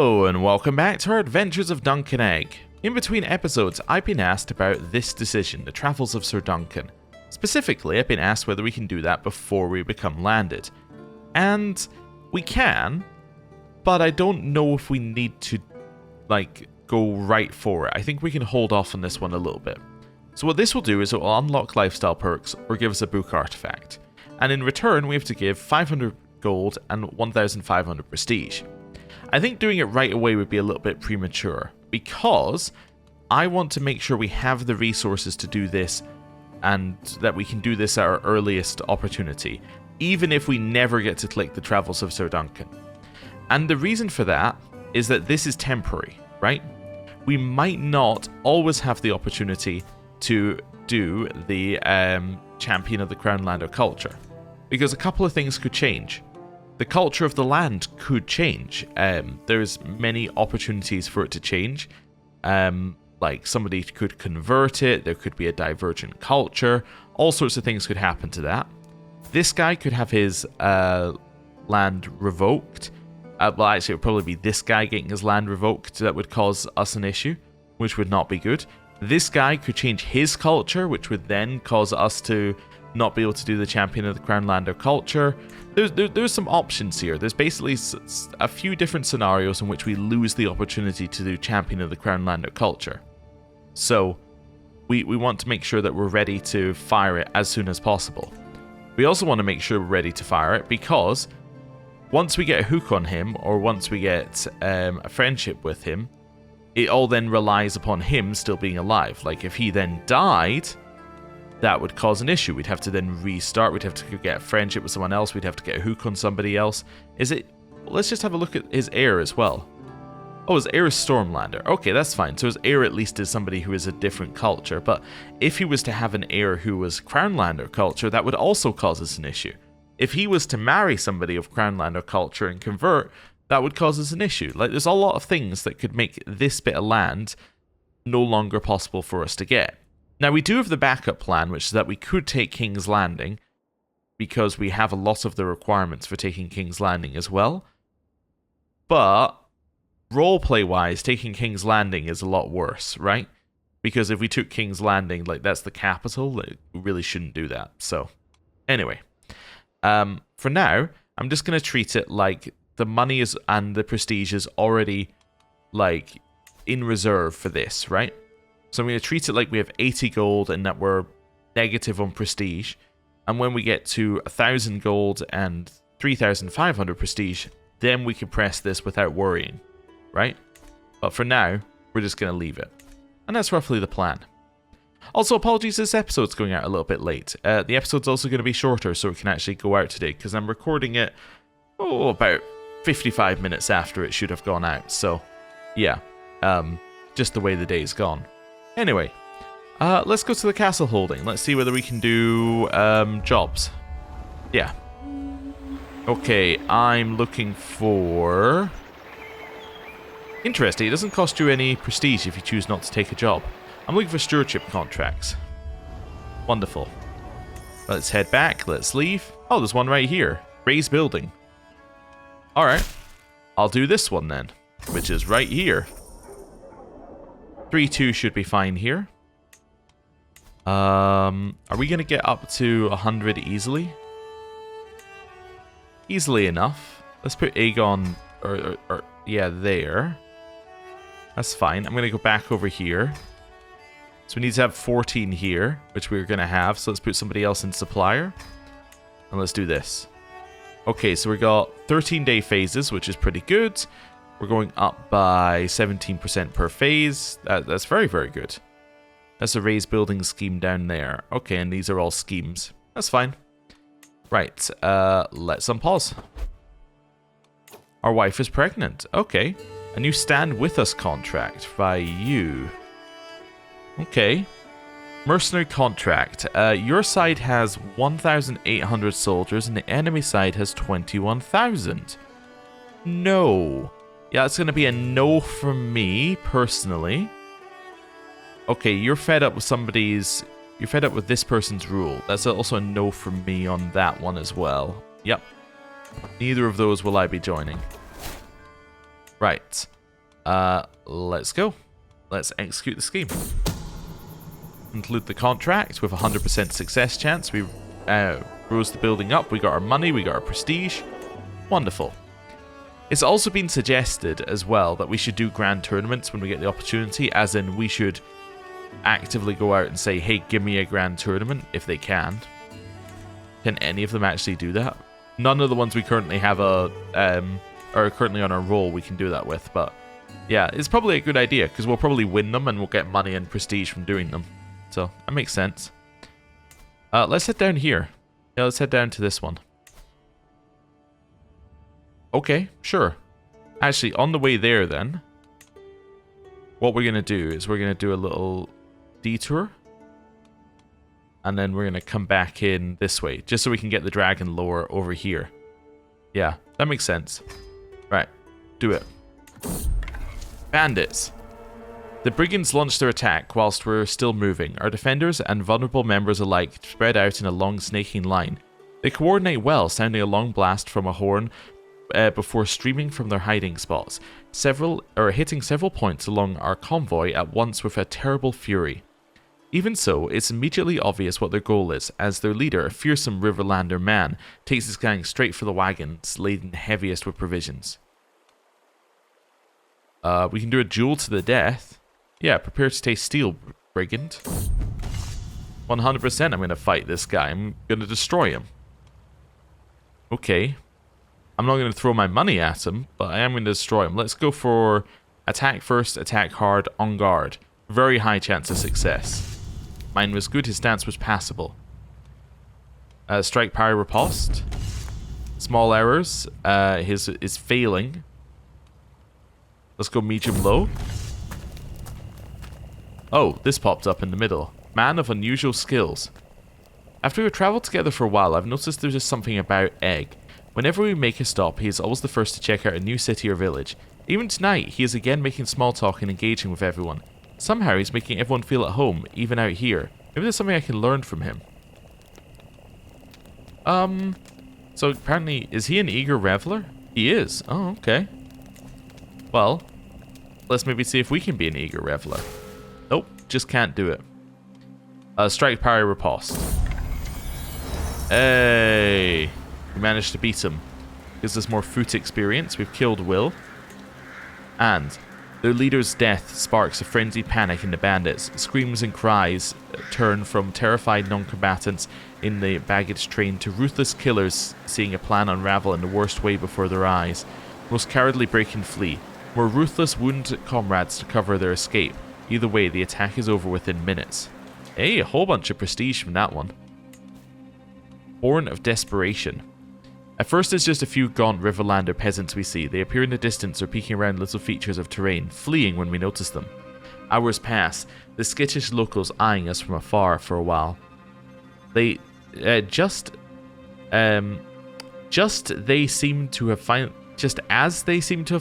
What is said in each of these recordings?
Hello and welcome back to our Adventures of Duncan Egg. In between episodes, I've been asked about this decision, the travels of Sir Duncan. Specifically, I've been asked whether we can do that before we become landed. And we can, but I don't know if we need to, go right for it. I think we can hold off on this one a little bit. So what this will do is it will unlock lifestyle perks or give us a book artifact. And in return, we have to give 500 gold and 1,500 prestige. I think doing it right away would be a little bit premature because I want to make sure we have the resources to do this and that we can do this at our earliest opportunity, even if we never get to click the travels of Sir Duncan. And the reason for that is that this is temporary, right? We might not always have the opportunity to do the Champion of the Crownlander culture, because a couple of things could change. The culture of the land could change. There's many opportunities for it to change. Like somebody could convert it, there could be a divergent culture, all sorts of things could happen to that. This guy could have his land revoked. Well, actually, it would probably be this guy getting his land revoked that would cause us an issue, which would not be good. This guy could change his culture, which would then cause us to not be able to do the Champion of the Crownlander culture. There's some options here. There's basically a few different scenarios in which we lose the opportunity to do Champion of the Crownlander culture. So we want to make sure that we're ready to fire it as soon as possible. We also want to make sure we're ready to fire it because once we get a hook on him, or once we get a friendship with him, it all then relies upon him still being alive. Like if he then died, that would cause an issue. We'd have to then restart. We'd have to get a friendship with someone else. We'd have to get a hook on somebody else. Let's just have a look at his heir as well. Oh, his heir is Stormlander. Okay, that's fine. So his heir at least is somebody who is a different culture. But if he was to have an heir who was Crownlander culture, that would also cause us an issue. If he was to marry somebody of Crownlander culture and convert, that would cause us an issue. Like, there's a lot of things that could make this bit of land no longer possible for us to get. Now, we do have the backup plan, which is that we could take King's Landing, because we have a lot of the requirements for taking King's Landing as well. But, roleplay-wise, taking King's Landing is a lot worse, right? Because if we took King's Landing, that's the capital, we really shouldn't do that. So, anyway. For now, I'm just going to treat it like the money is and the prestige is already, in reserve for this, right? So I'm going to treat it like we have 80 gold and that we're negative on prestige. And when we get to 1,000 gold and 3,500 prestige, then we can press this without worrying, right? But for now, we're just going to leave it. And that's roughly the plan. Also, apologies, this episode's going out a little bit late. The episode's also going to be shorter, so it can actually go out today, because I'm recording it, about 55 minutes after it should have gone out. So, yeah, just the way the day's gone. Anyway, let's go to the castle holding. Let's see whether we can do jobs. Yeah. Okay, I'm looking for... Interesting, it doesn't cost you any prestige if you choose not to take a job. I'm looking for stewardship contracts. Wonderful. Let's head back, let's leave. Oh, there's one right here. Raise building. Alright, I'll do this one then, which is right here. 3-2 should be fine here. Are we going to get up to 100 easily? Easily enough. Let's put Aegon, yeah, there. That's fine. I'm going to go back over here. So we need to have 14 here, which we're going to have. So let's put somebody else in supplier. And let's do this. Okay, so we got 13-day phases, which is pretty good. We're going up by 17% per phase. That's very, very good. That's a raised building scheme down there. Okay, and these are all schemes. That's fine. Right, let's unpause. Our wife is pregnant. Okay. A new stand with us contract by you. Okay. Mercenary contract. Your side has 1,800 soldiers and the enemy side has 21,000. No. Yeah, it's going to be a no from me, personally. Okay, you're fed up with somebody's... You're fed up with this person's rule. That's also a no from me on that one as well. Yep. Neither of those will I be joining. Right. Let's go. Let's execute the scheme. Conclude the contract with a 100% success chance. We rose the building up. We got our money. We got our prestige. Wonderful. It's also been suggested as well that we should do grand tournaments when we get the opportunity, as in we should actively go out and say, hey, give me a grand tournament if they can. Can any of them actually do that? None of the ones we currently have are currently on our roll we can do that with, but yeah, it's probably a good idea because we'll probably win them and we'll get money and prestige from doing them. So that makes sense. Let's head down here. Yeah, let's head down to this one. Okay, sure. Actually, on the way there then, what we're going to do is we're going to do a little detour. And then we're going to come back in this way, just so we can get the dragon lore over here. Yeah, that makes sense. Right, do it. Bandits. The brigands launched their attack whilst we're still moving. Our defenders and vulnerable members alike spread out in a long snaking line. They coordinate well, sounding a long blast from a horn before streaming from their hiding spots, hitting several points along our convoy at once with a terrible fury. Even so, it's immediately obvious what their goal is, as their leader, a fearsome Riverlander man, takes his gang straight for the wagons, laden heaviest with provisions. We can do a duel to the death. Yeah, prepare to taste steel, brigand. 100% I'm going to fight this guy. I'm going to destroy him. Okay. I'm not going to throw my money at him, but I am going to destroy him. Let's go for attack first, attack hard, on guard. Very high chance of success. Mine was good, his stance was passable. Strike parry riposte. Small errors. His is failing. Let's go medium low. Oh, this popped up in the middle. Man of unusual skills. After we've travelled together for a while, I've noticed there's just something about Egg. Whenever we make a stop, he is always the first to check out a new city or village. Even tonight, he is again making small talk and engaging with everyone. Somehow he's making everyone feel at home, even out here. Maybe there's something I can learn from him. So apparently, is he an eager reveler? He is. Oh, okay. Well, let's maybe see if we can be an eager reveler. Nope, just can't do it. Strike parry riposte. Hey! We managed to beat him. Gives us more foot experience. We've killed Will. And their leader's death sparks a frenzied panic in the bandits. Screams and cries turn from terrified non-combatants in the baggage train to ruthless killers seeing a plan unravel in the worst way before their eyes. Most cowardly break and flee. More ruthless wound comrades to cover their escape. Either way, the attack is over within minutes. Hey, a whole bunch of prestige from that one. Born of Desperation. At first it's just a few gaunt Riverlander peasants we see. They appear in the distance or peeking around little features of terrain, fleeing when we notice them. Hours pass, the skittish locals eyeing us from afar for a while. They just as they seem to have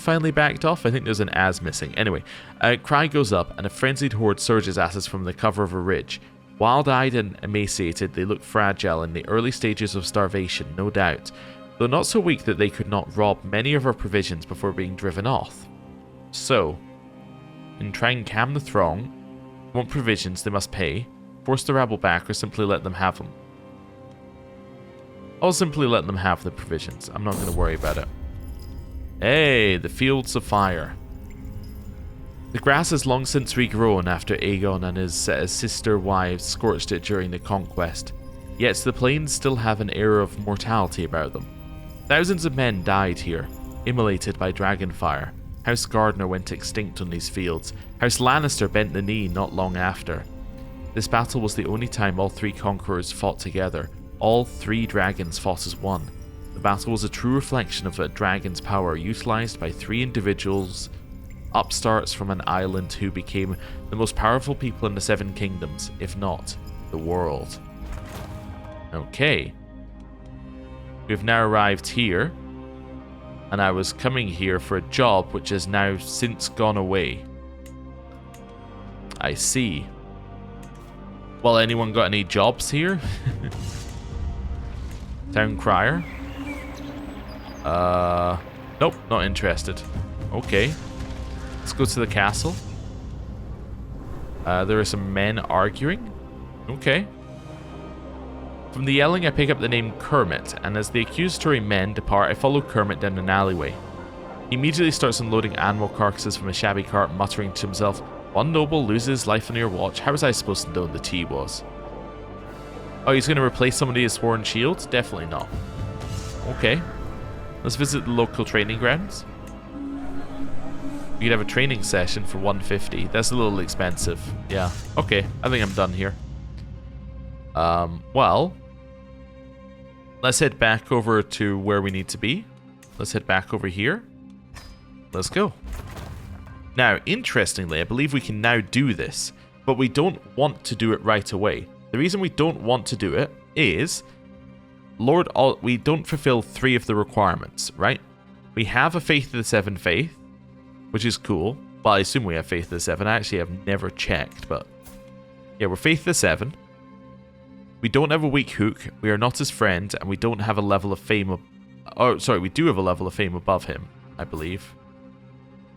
finally backed off. I think there's an as missing. Anyway, a cry goes up and a frenzied horde surges at us from the cover of a ridge. Wild-eyed and emaciated, they look fragile in the early stages of starvation, no doubt, though not so weak that they could not rob many of our provisions before being driven off. So, in trying and calm the throng, want provisions they must pay, force the rabble back, or simply let them have them. I'll simply let them have the provisions. I'm not going to worry about it. Hey, the fields of fire. The grass has long since regrown after Aegon and his sister wives scorched it during the conquest, yet the plains still have an air of mortality about them. Thousands of men died here, immolated by dragonfire. House Gardner went extinct on these fields. House Lannister bent the knee not long after. This battle was the only time all three conquerors fought together. All three dragons fought as one. The battle was a true reflection of a dragon's power utilized by three individuals, upstarts from an island who became the most powerful people in the Seven Kingdoms, if not the world. Okay. We've now arrived here, and I was coming here for a job which has now since gone away. I see. Well, anyone got any jobs here? Town Crier? Nope, not interested. Okay. Let's go to the castle. There are some men arguing. Okay. From the yelling, I pick up the name Kermit, and as the accusatory men depart, I follow Kermit down an alleyway. He immediately starts unloading animal carcasses from a shabby cart, muttering to himself, "One noble loses life on your watch. How was I supposed to know the tea was?" Oh, he's going to replace somebody's sworn shield? Definitely not. Okay. Let's visit the local training grounds. We could have a training session for 150. That's a little expensive. Yeah. Okay. I think I'm done here. Well, let's head back over to where we need to be. Let's head back over here. Let's go. Now, interestingly, I believe we can now do this, but we don't want to do it right away. The reason we don't want to do it is we don't fulfill 3 of the requirements, right? We have a Faith of the Seven faith, which is cool. Well, I assume we have Faith of the Seven. I actually have never checked, but yeah, we're Faith of the Seven. We don't have a weak hook. We are not his friend, and we don't have a level of fame. We do have a level of fame above him, I believe.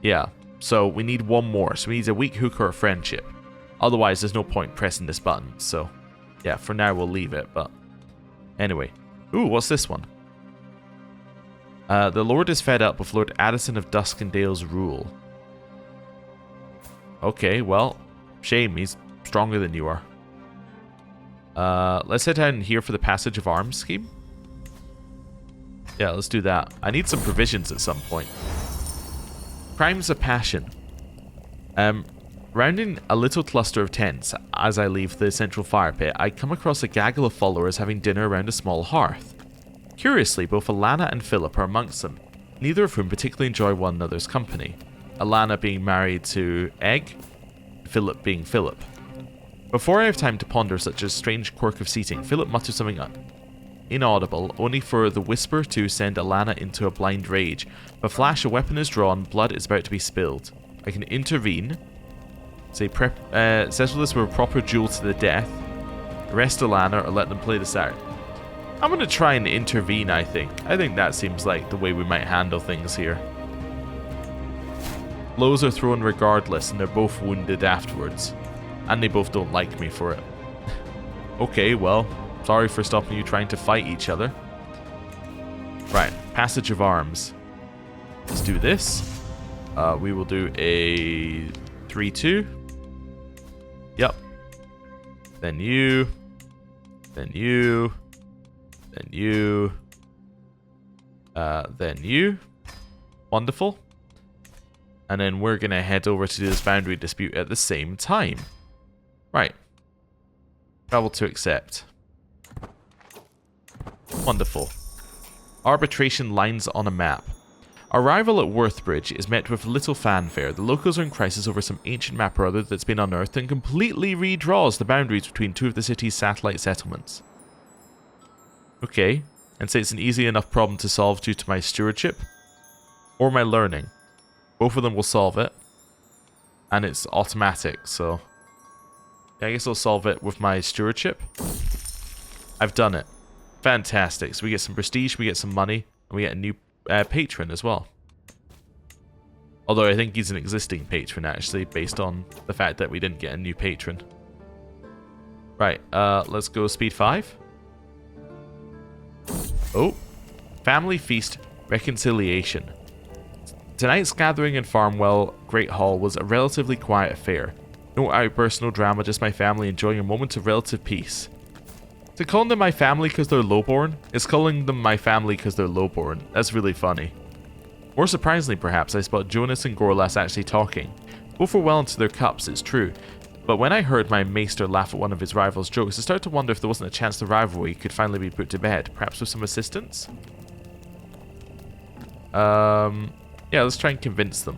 Yeah, so we need one more. So we need a weak hook or a friendship. Otherwise, there's no point pressing this button. So yeah, for now we'll leave it. But anyway, ooh, what's this one? The Lord is fed up with Lord Addison of Duskendale's rule. Okay, well, shame. He's stronger than you are. Let's head down here for the Passage of Arms scheme. Yeah, let's do that. I need some provisions at some point. Crimes of Passion. Rounding a little cluster of tents as I leave the central fire pit, I come across a gaggle of followers having dinner around a small hearth. Curiously, both Alana and Philip are amongst them, neither of whom particularly enjoy one another's company. Alana being married to Egg, Philip being Philip. Before I have time to ponder such a strange quirk of seating, Philip mutters something inaudible, only for the whisper to send Alana into a blind rage. A flash, a weapon is drawn, blood is about to be spilled. I can intervene. Settle this with a proper duel to the death. Arrest Alana or let them play this out. I'm going to try and intervene, I think. I think that seems like the way we might handle things here. Blows are thrown regardless, and they're both wounded afterwards. And they both don't like me for it. Okay, well, sorry for stopping you trying to fight each other. Right, Passage of Arms. Let's do this. We will do a 3-2. Yep. Then you. Then you. Then you. Then you. Wonderful. And then we're going to head over to this boundary dispute at the same time. Right. Travel to accept. Wonderful. Arbitration lines on a map. Arrival at Worthbridge is met with little fanfare. The locals are in crisis over some ancient map or other that's been unearthed and completely redraws the boundaries between 2 of the city's satellite settlements. Okay, and say it's an easy enough problem to solve due to my stewardship or my learning. Both of them will solve it, and it's automatic, so yeah, I guess I'll solve it with my stewardship. I've done it. Fantastic. So we get some prestige, we get some money, and we get a new patron as well. Although I think he's an existing patron, actually, based on the fact that we didn't get a new patron. Right, let's go speed 5. Oh, Family Feast Reconciliation. Tonight's gathering in Farmwell Great Hall was a relatively quiet affair. No outburst, no drama, just my family enjoying a moment of relative peace. To calling them my family because they're lowborn is calling them my family because they're lowborn. That's really funny. More surprisingly, perhaps, I spot Jonas and Gorlas actually talking. Both were well into their cups, it's true. But when I heard my maester laugh at one of his rival's jokes, I started to wonder if there wasn't a chance the rivalry could finally be put to bed, perhaps with some assistance? Yeah, let's try and convince them.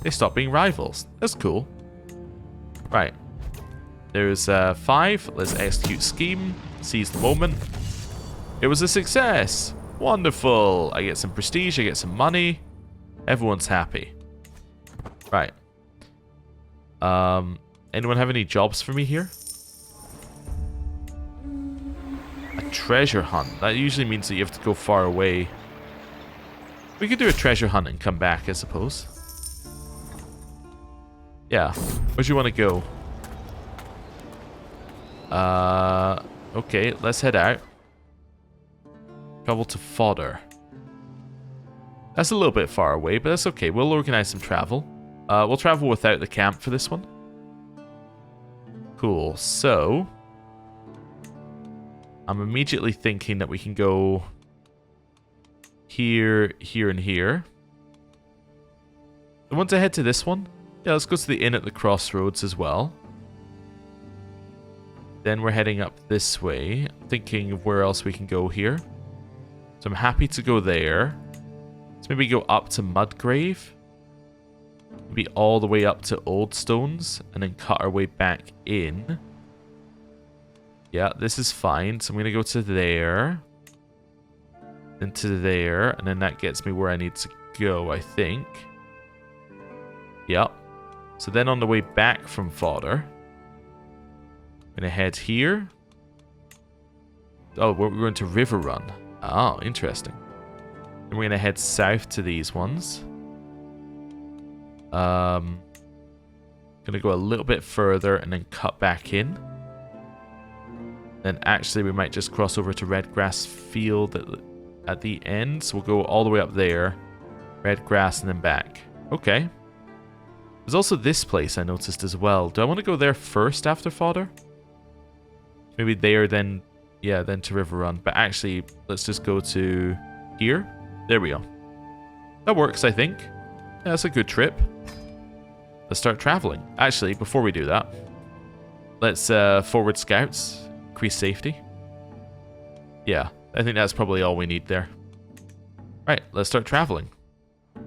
They stopped being rivals. That's cool. Right. There's 5. Let's execute scheme. Seize the moment. It was a success. Wonderful. I get some prestige. I get some money. Everyone's happy. Right. Anyone have any jobs for me here? A treasure hunt. That usually means that you have to go far away. We could do a treasure hunt and come back, I suppose. Yeah. Where do you want to go? Okay, let's head out. Travel to Fodder. That's a little bit far away, but that's okay. We'll organize some travel. We'll travel without the camp for this one. Cool. So, I'm immediately thinking that we can go here, here, and here. I want to head to this one. Yeah, let's go to the inn at the crossroads as well. Then we're heading up this way. Thinking of where else we can go here. So I'm happy to go there. Let's maybe go up to Mudgrave. Maybe all the way up to Old Stones. And then cut our way back in. Yeah, this is fine. So I'm going to go to there. Then to there. And then that gets me where I need to go, I think. Yep. So then on the way back from Fodder, I'm going to head here. Oh, we're going to River Run. Oh, interesting. Then we're going to head south to these ones. Going to go a little bit further and then cut back in. Then actually we might just cross over to Redgrass Field at the end. So we'll go all the way up there. Redgrass and then back. Okay. There's also this place I noticed as well. Do I want to go there first after Fodder? Maybe there, then... Yeah, then to River Run. But actually, let's just go to here. There we go. That works, I think. Yeah, that's a good trip. Let's start traveling. Actually, before we do that, let's forward scouts. Increase safety. Yeah, I think that's probably all we need there. Right, let's start traveling.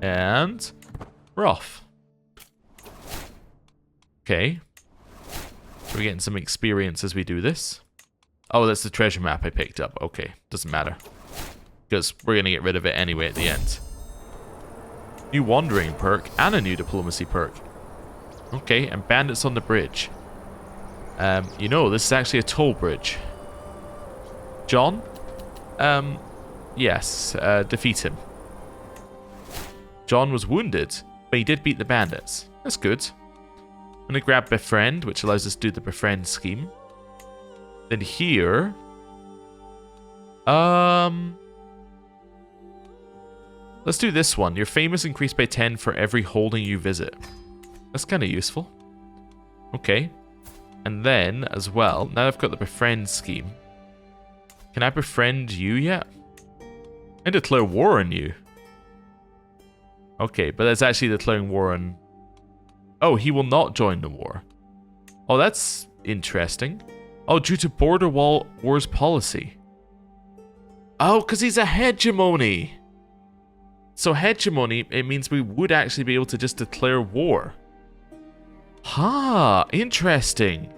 And we're off. Okay. We're getting some experience as we do this. Oh, that's the treasure map I picked up. Okay, doesn't matter. Because we're going to get rid of it anyway at the end. New wandering perk and a new diplomacy perk. Okay, and bandits on the bridge. You know, this is actually a toll bridge. John? Yes, defeat him. John was wounded, but he did beat the bandits. That's good. I'm going to grab Befriend, which allows us to do the Befriend scheme. Then here... let's do this one. Your fame is increased by 10 for every holding you visit. That's kind of useful. Okay. And then, as well, now I've got the Befriend scheme. Can I befriend you yet? I declare war on you. Okay, but that's actually declaring war on... Oh, he will not join the war. Oh, that's interesting. Oh, due to border wars policy. Oh, because he's a hegemony. So hegemony, it means we would actually be able to just declare war. Ha, interesting.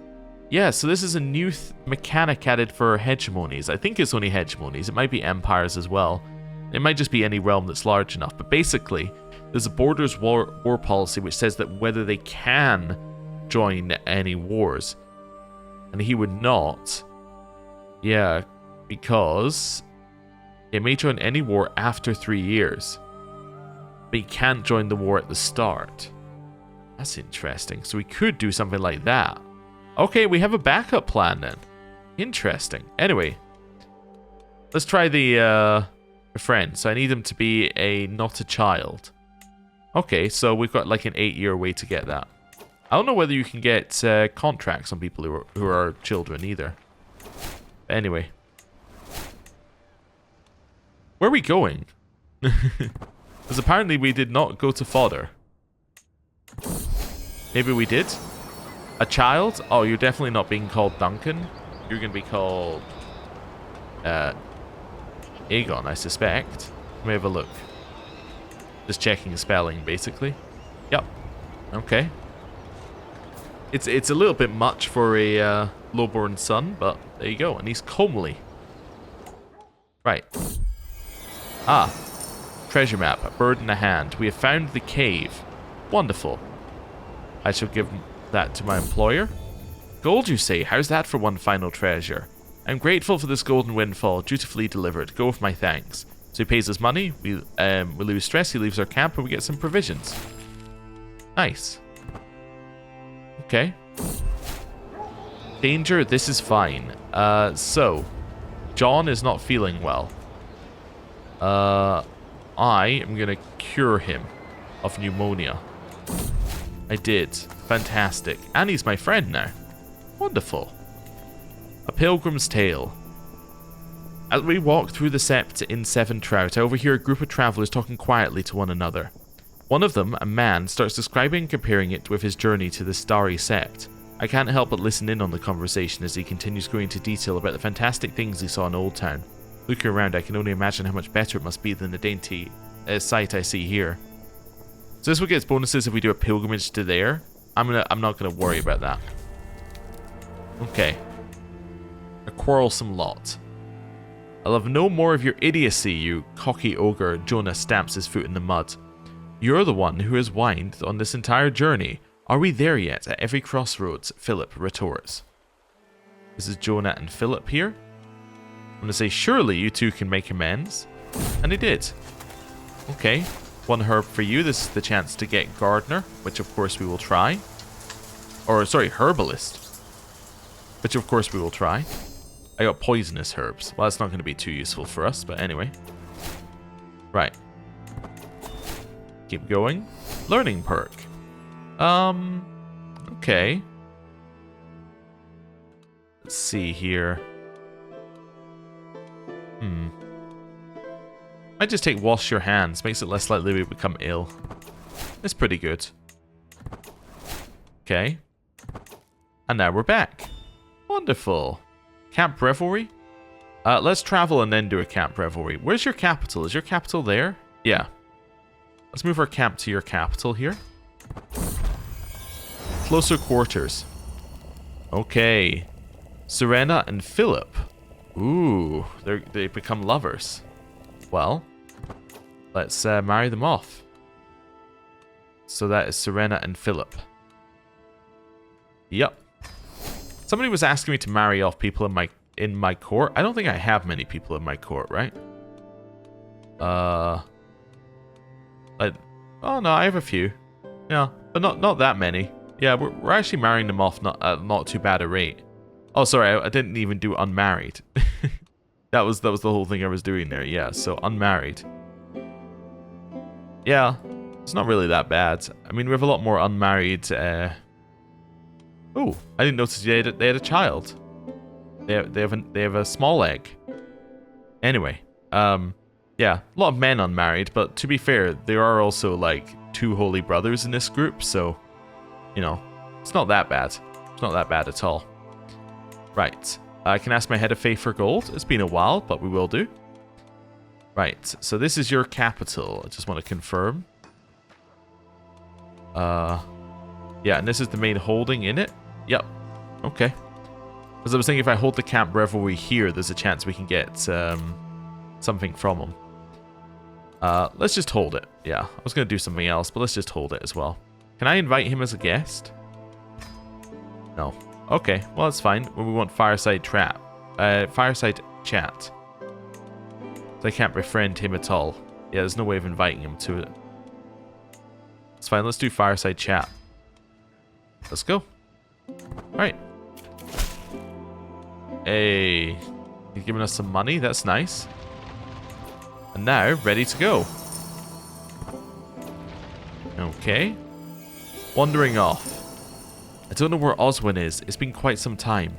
Yeah, so this is a new mechanic added for hegemonies. I think it's only hegemonies. It might be empires as well. It might just be any realm that's large enough. But basically, there's a borders war policy which says that whether they can join any wars. And he would not. Yeah, because it may join any war after 3 years. But he can't join the war at the start. That's interesting. So we could do something like that. Okay, we have a backup plan then. Interesting. Anyway, let's try the friend. So I need him to be not a child. Okay, so we've got like an 8-year way to get that. I don't know whether you can get contracts on people who are children either. But anyway. Where are we going? Because apparently we did not go to Fodder. Maybe we did? A child? Oh, you're definitely not being called Duncan. You're going to be called... AGOT, I suspect. Let me have a look. Just checking the spelling, basically. Yep. Okay. It's a little bit much for a lowborn son, but there you go. And he's comely. Right. Ah. Treasure map. A bird in a hand. We have found the cave. Wonderful. I shall give that to my employer. Gold, you say? How's that for one final treasure? I'm grateful for this golden windfall, dutifully delivered. Go with my thanks. So he pays us money, we lose stress, he leaves our camp, and we get some provisions. Nice. Okay. Danger, this is fine. So, John is not feeling well. I am gonna cure him of pneumonia. I did. Fantastic. And he's my friend now. Wonderful. A Pilgrim's Tale. As we walk through the sept in Seven Trout, I overhear a group of travellers talking quietly to one another. One of them, a man, starts describing and comparing it with his journey to the starry sept. I can't help but listen in on the conversation as he continues going into detail about the fantastic things he saw in Old Town. Looking around, I can only imagine how much better it must be than the dainty sight I see here. So this will get its bonuses if we do a pilgrimage to there. I'm not gonna worry about that. Okay. A quarrelsome lot. I'll have no more of your idiocy, you cocky ogre. Jonah stamps his foot in the mud. You're the one who has whined on this entire journey. Are we there yet? At every crossroads, Philip retorts. This is Jonah and Philip here. I'm going to say, surely you two can make amends. And he did. Okay. One herb for you. This is the chance to get gardener, which of course we will try. Or, sorry, herbalist. Which of course we will try. I got poisonous herbs. Well, that's not going to be too useful for us, but anyway. Right. Keep going. Learning perk. Okay. Let's see here. Might just take wash your hands. Makes it less likely we become ill. It's pretty good. Okay. And now we're back. Wonderful. Camp Revelry? Let's travel and then do a camp revelry. Where's your capital? Is your capital there? Yeah. Let's move our camp to your capital here. Closer quarters. Okay. Serena and Philip. Ooh, they become lovers. Well, let's marry them off. So that is Serena and Philip. Yep. Somebody was asking me to marry off people in my court. I don't think I have many people in my court, right? Oh no, I have a few. Yeah, but not that many. Yeah, we're actually marrying them off not too bad a rate. Oh, sorry, I didn't even do unmarried. that was the whole thing I was doing there. Yeah, so unmarried. Yeah, it's not really that bad. I mean, we have a lot more unmarried. Oh, I didn't notice they had a child. They have a small egg. Anyway, yeah, a lot of men unmarried, but to be fair, there are also like 2 holy brothers in this group, so you know, it's not that bad. It's not that bad at all. Right, I can ask my head of faith for gold. It's been a while, but we will do. Right, so this is your capital. I just want to confirm. Yeah, and this is the main holding in it. Yep. Okay. Because I was thinking if I hold the camp revelry here, there's a chance we can get something from them. Let's just hold it. Yeah, I was going to do something else, but let's just hold it as well. Can I invite him as a guest? No. Okay, well, that's fine. When we want fireside chat. So I can't befriend him at all. Yeah, there's no way of inviting him to it. It's fine, let's do fireside chat. Let's go. Alright. Hey. He's giving us some money, that's nice. And now, ready to go. Okay. Wandering off. I don't know where Oswin is. It's been quite some time.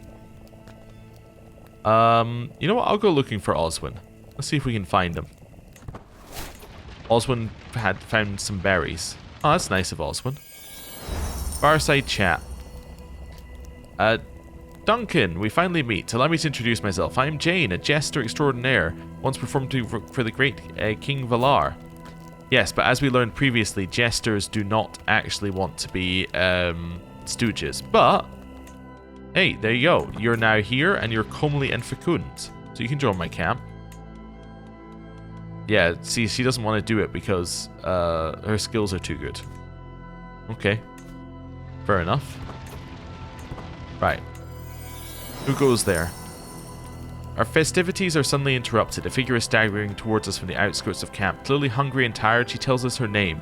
You know what? I'll go looking for Oswin. Let's see if we can find him. Oswin had found some berries. Oh, that's nice of Oswin. Fireside chat. Duncan, we finally meet. Allow me to introduce myself. I'm Jane, a jester extraordinaire, once performed for the great King Valar. Yes, but as we learned previously, jesters do not actually want to be stooges. But, hey, there you go. You're now here, and you're comely and fecund. So you can join my camp. Yeah, see, she doesn't want to do it because her skills are too good. Okay. Fair enough. Right. Who goes there? Our festivities are suddenly interrupted. A figure is staggering towards us from the outskirts of camp. Clearly hungry and tired, she tells us her name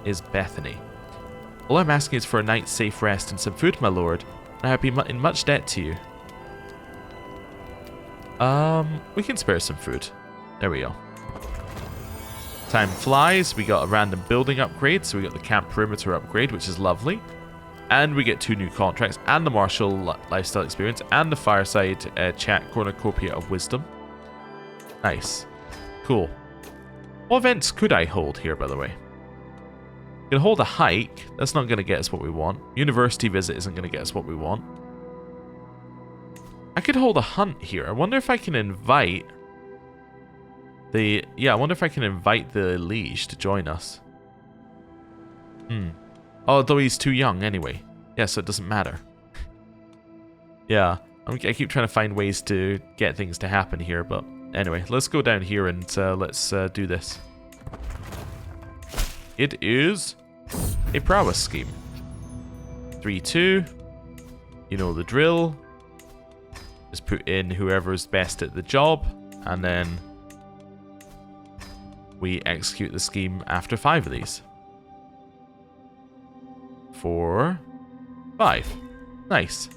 is Bethany. All I'm asking is for a night's safe rest and some food, my lord. I have been in much debt to you. We can spare some food. There we go. Time flies. We got a random building upgrade, so we got the camp perimeter upgrade, which is lovely. And we get 2 new contracts, and the martial lifestyle experience, and the fireside chat cornucopia of wisdom. Nice. Cool. What events could I hold here, by the way? I can hold a hike. That's not going to get us what we want. University visit isn't going to get us what we want. I could hold a hunt here. I wonder if I can invite the... Yeah, I wonder if I can invite the liege to join us. Although he's too young anyway. Yeah, so it doesn't matter. Yeah, I keep trying to find ways to get things to happen here, but anyway, let's go down here and let's do this. It is a prowess scheme. 3-2. You know the drill. Just put in whoever's best at the job, and then we execute the scheme after 5 of these. 4, 5. Nice.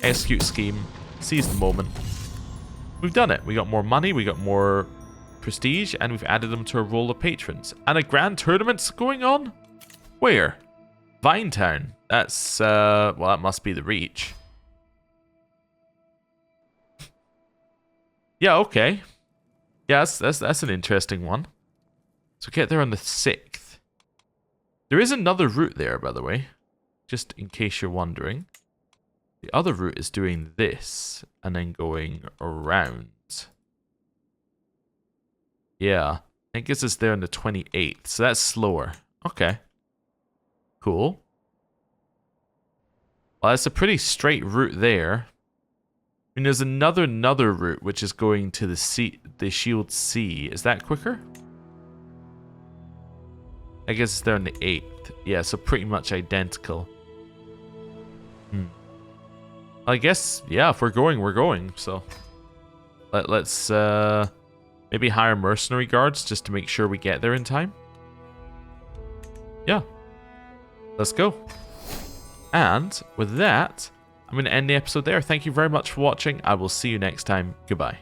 Execute scheme. Seize the moment. We've done it. We got more money, we got more prestige, and we've added them to our roll of patrons. And a grand tournament's going on? Where? Vinetown. That's, well, that must be the Reach. Yeah, okay. Yeah, that's an interesting one. So get there on the 6th. There is another route there, by the way. Just in case you're wondering. The other route is doing this, and then going around. Yeah. I think this is there on the 28th, so that's slower. Okay. Cool. Well, that's a pretty straight route there. And there's another route which is going to the Shield Sea. Is that quicker? I guess it's there on the 8th. Yeah, so pretty much identical. I guess, yeah, if we're going, we're going. So let's maybe hire mercenary guards just to make sure we get there in time. Yeah. Let's go. And with that, I'm going to end the episode there. Thank you very much for watching. I will see you next time. Goodbye.